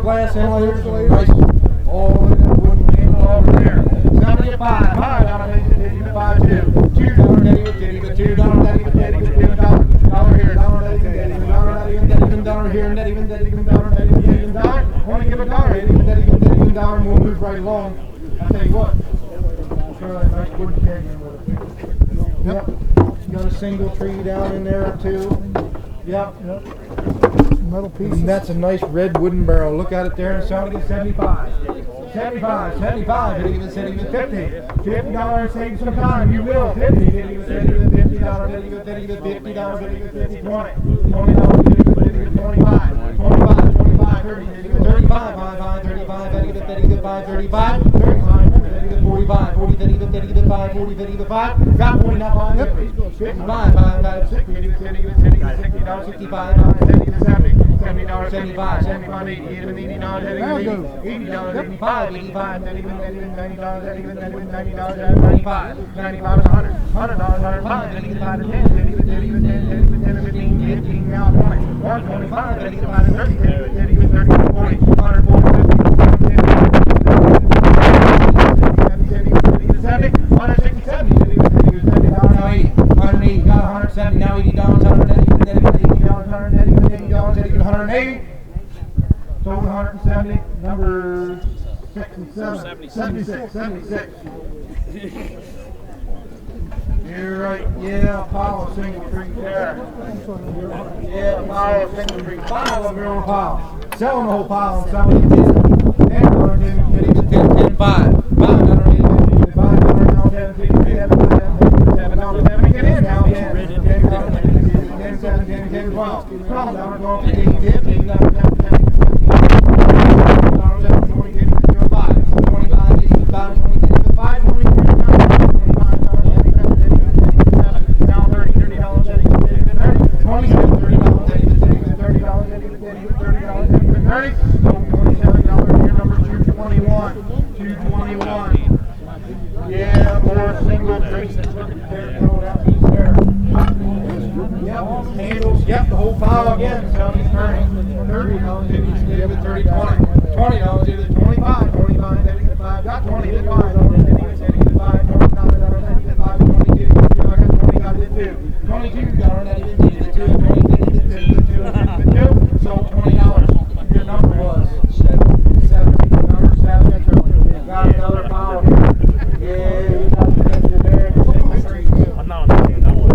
glass insulators, nice. Oh, look at that wooden handle over there. Somebody at $5. $5 Teddy with 5 2. $2 Teddy with $2. Teddy with $2. Dollar here, dollar not even, Teddy with dollar not even, Teddy with dollar here, Teddy with dollar, Teddy with dollar. Only give a dollar, Teddy with dollar, and we'll move right along. I tell you what, throw that nice wooden keg in with it. Yep. Got a single tree down in there too. Yep. Metal piece. And that's a nice red wooden barrel. Look at it there, and somebody gets 75. 75, 75, and even said he was 50. $50 save some time, you will. 50, $50, $50, $50, $50, $50, $20. $20, $50, 25, 25, 25, 30, 35, 5, 35, 35, 35, 35, 45, 40, 50, 50, 5, 40, 50, 5, got 40, not 5, 55, 5, 60, 60, 65, 70, $70, 75, 75, 80, $80, $80, 85, 85, $90, $90, $90, 95, 95 is $100, $100, $105, $85 to 10, $10, 10, 15, 15, now 20, 125, $85 to 30, $30, 30, 40, 140, 50, 70, 160, 70, now 80, 180, got 170, now $80, $180, 180, sold 170, number 67, 76, 76. You're right, yeah, Apollo single tree there. Yeah, Apollo single tree, 5 of them are on Apollo. Selling the whole pile and selling it 10. $10, 10, 5. $5, $10, 7, get in now, yeah. 10, 7, 10, 10, 12. $12, 15, 15, yeah, more single trees. Yep, handles, yep, the whole pile again. Sounding $30, $30, 30, 20. $20, 25, 25, 5, got 20, then 5, 5, $20, 5, 22, I got 20, got it 2. $22, so $20. Your number was 70, number 7. Got another pile here. Yeah, you got the picture there. I'm not on that one.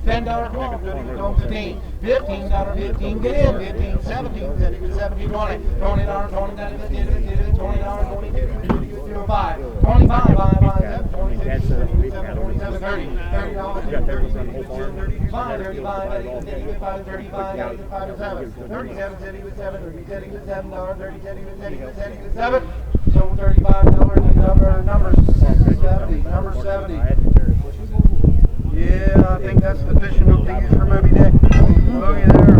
$10, $12, 15, $15, 15, get in, 15, 17, 17, 20, $20, 20, $20, 22, 5, 25, 5, 27, 27, 30, $30, 35, 35, 35, 7, 37, $7, so $35, number 70. Yeah, I think that's the fishing hook they use for Moby Dick. Boogie there.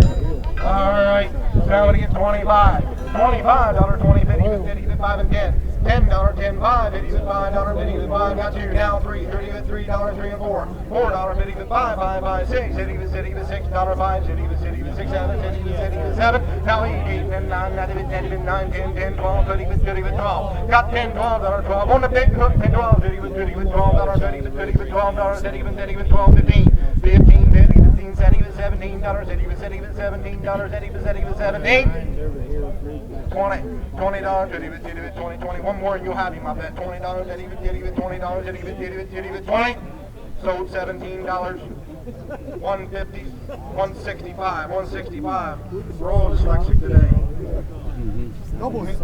Alright, so I'm going to get 25. $25, 20, 50, 5 and 10. $10, 10, 5, 50 with $5, 50 with 5, got 2, now 3, 30 with $3, 3 and 4. $4, 50 with 5, 5, 6, 50 with $6, 5, 50 with 6, 7, 50 with 7, now 8, 10, 9, 9, 10, 10, 12, 30 with 12. Got $10, $12, 12 on the big hook, 10, 12, 30 with $12, 30 with $12, 30 with 12, 15, 15, 15, 70 with $17, 30 with $17, 30 with 17. $20, 20, 20, one more and you'll have him, I bet. $20, Eddie with $20, Eddie with 20. Sold $17, 150, 165, 165. We're all dyslexic today. Double hit.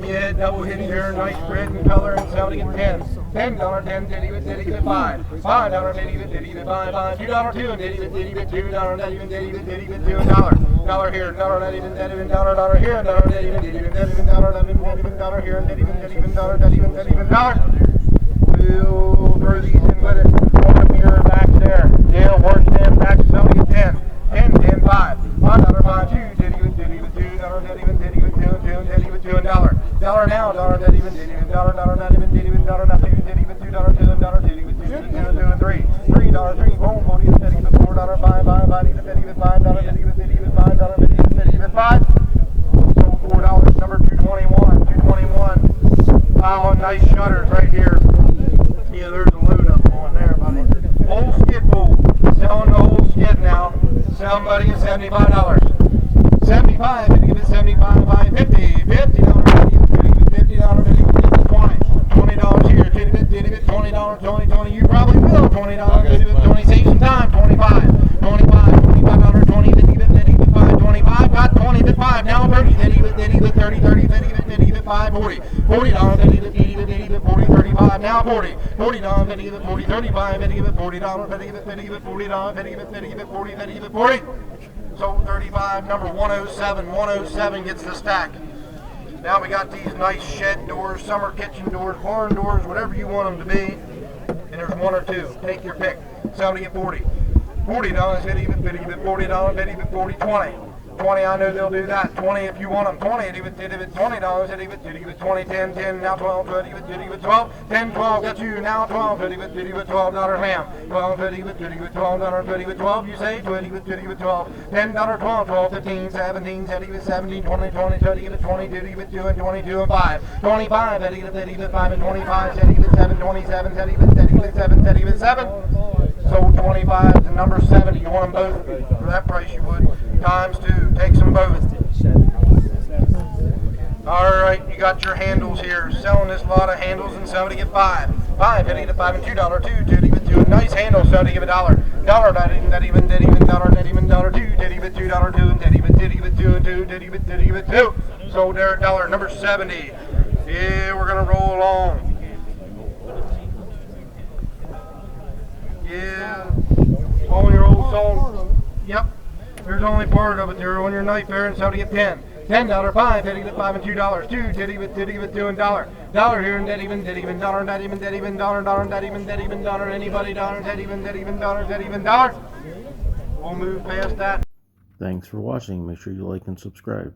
Yeah, double hit here, nice red in color, and somebody at 10. $10, 10, Diddy with 5. $5, Diddy with 5, $2, 2, and Diddy with $2, Diddy with $2, dollar here, dollar here, dollar here, dollar. We'll throw these in with it. One mirror back there. Dale, horse stand back, somebody at 10. 10, 10, 5. $5, 5, 2, dollar, dead even, dead even, two, dead even, $2, dollar now, dollar, dead even, dollar, not even, dead even, dollar, not even, dead even, $2, $2, dead even, two, and $3, $3, boom, 40, dead even, $4, five, dead even, $5, dead even, $5, dead even, $5. So $4, number 221, 221. Wow, nice shutters right here. Yeah, there's a load up on there, buddy. Whole skid pool. Selling the whole skid now. Selling, buddy, at $75. 75, if you give it 75, buy 50. $50, $50, $20 here. Did it, $20, 20, you probably will. $20, 20, save some time. 25, $25, 20, did even 5, 25, got 20, bid 5, now 30, did even 30, 30, did even 5, 40, $40, did even 40, 35, now 40, $40, did even 40, 35, did even $40, did even $40, did even 40, did even 40. So 35, number 107, 107 gets the stack. Now we got these nice shed doors, summer kitchen doors, barn doors, whatever you want them to be. And there's one or two. Take your pick. Somebody get 40. $40, hit even, $40, hit even 40, 20. 20, I know they'll do that. 20 if you want them. 20, hit even $20, hit even 20, 10, 10, now 12, hit even 12, 10, 12, got you, now 12, hit even $12, ma'am. 12, hit even $12, hit even 12, you say, hit even 12, $10, 12, 12, 15, 17, hit even 17, 20, 20, hit even 20, hit even 2, and 22, and 5, 25, hit even 5, and 25, hit even 7, 27, hit even 7, hit even 7. So 25 to number 70, you want them both? For that price you would. Times 2, takes them both. Alright, you got your handles here. Selling this lot of handles and somebody get 5. 5, hit even 5 and $2, 2, even 2. Nice handle, somebody give $1. Dollar, that even, dollar, that even, $2, did even $2, 2, and did even 2, and 2, did even 2. So there, $1, number 70. Yeah, we're gonna roll along. Yeah, all your old songs. Yep, there's only part of it. They're on your knife there, and somebody get 10. $10, 5, did even 5 and $2, 2, did even 2 and $1. Dollar here and did even dollar, not even, did even dollar, not even dollar, anybody dollar, did even dollar. We'll move past that. Thanks for watching. Make sure you like and subscribe.